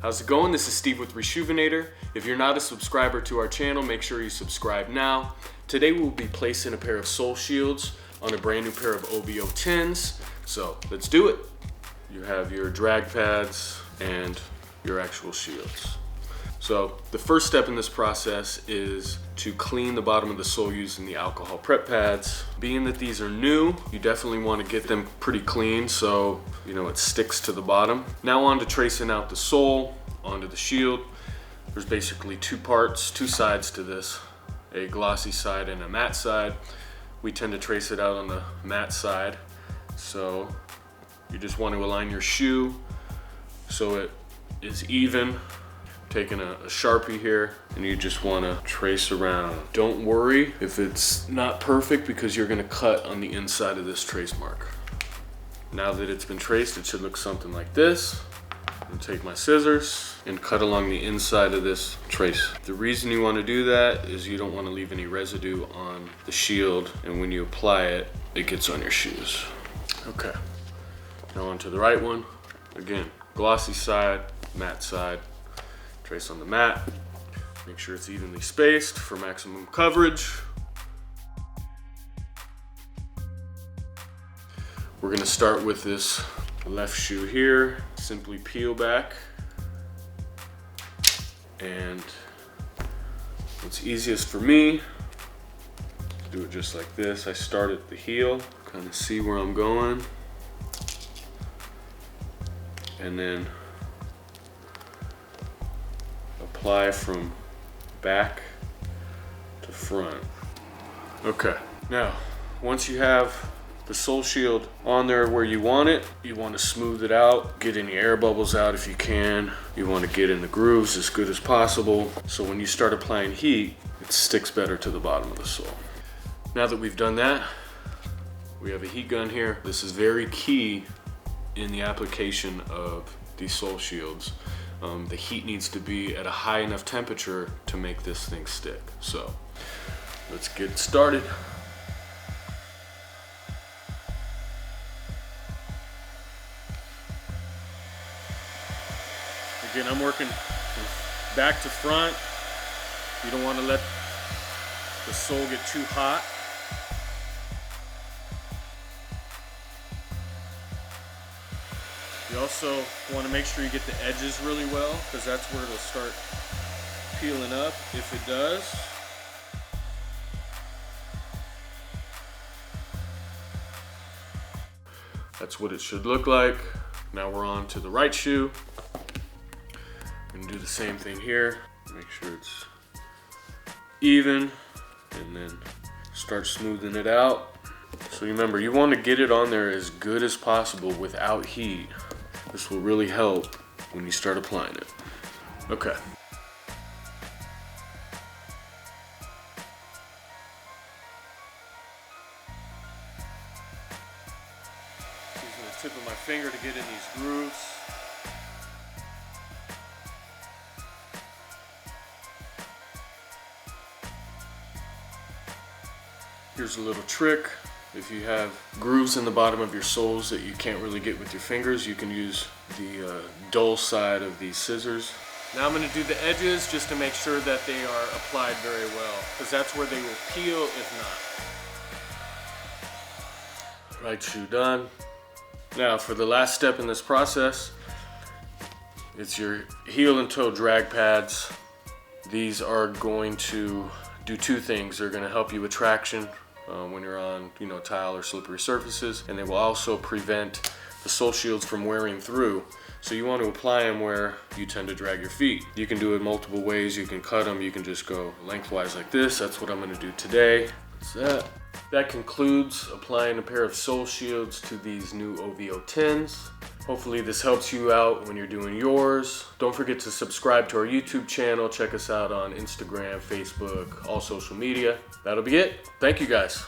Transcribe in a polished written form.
How's it going? This is Steve with Reshoevn8r. If you're not a subscriber to our channel, make sure you subscribe now. Today we'll be placing a pair of sole shields on a brand new pair of OVO 10s. So let's do it. You have your drag pads and your actual shields. So the first step in this process is to clean the bottom of the sole using the alcohol prep pads. Being that these are new, you definitely want to get them pretty clean so it sticks to the bottom. Now on to tracing out the sole onto the shield. There's basically two parts, two sides to this, a glossy side and a matte side. We tend to trace it out on the matte side. So you just want to align your shoe so it is even. Taking a Sharpie here, and you just want to trace around. Don't worry if it's not perfect because you're going to cut on the inside of this trace mark. Now that it's been traced, it should look something like this. I'm going to take my scissors and cut along the inside of this trace. The reason you want to do that is you don't want to leave any residue on the shield, and when you apply it, it gets on your shoes. Okay, now on to the right one. Again, glossy side, matte side. Trace on the mat, make sure it's evenly spaced for maximum coverage. We're gonna start with this left shoe here. Simply peel back, and what's easiest for me, do it just like this. I start at the heel, kind of see where I'm going, and then apply from back to front. Okay, now once you have the sole shield on there where you want it, you want to smooth it out, get any air bubbles out if you can. You want to get in the grooves as good as possible so when you start applying heat, it sticks better to the bottom of the sole. Now that we've done that, we have a heat gun here. This is very key in the application of these sole shields. The heat needs to be at a high enough temperature to make this thing stick. So let's get started. Again, I'm working from back to front. You don't want to let the sole get too hot. You also want to make sure you get the edges really well, because that's where it'll start peeling up if it does. That's what it should look like. Now we're on to the right shoe. I'm gonna do the same thing here. Make sure it's even, and then start smoothing it out. So remember, you want to get it on there as good as possible without heat. This will really help when you start applying it. Okay. Using the tip of my finger to get in these grooves. Here's a little trick. If you have grooves in the bottom of your soles that you can't really get with your fingers, you can use the dull side of these scissors. Now I'm going to do the edges just to make sure that they are applied very well, because that's where they will peel if not. Right shoe done. Now for the last step in this process, it's your heel and toe drag pads. These are going to do two things. They're going to help you with traction when you're on tile or slippery surfaces, and they will also prevent the sole shields from wearing through. So you want to apply them where you tend to drag your feet. You can do it multiple ways. You can cut them, you can just go lengthwise like this. That's what I'm going to do today. That concludes applying a pair of sole shields to these new OVO 10s. Hopefully this helps you out when you're doing yours. Don't forget to subscribe to our YouTube channel. Check us out on Instagram, Facebook, all social media. That'll be it. Thank you guys.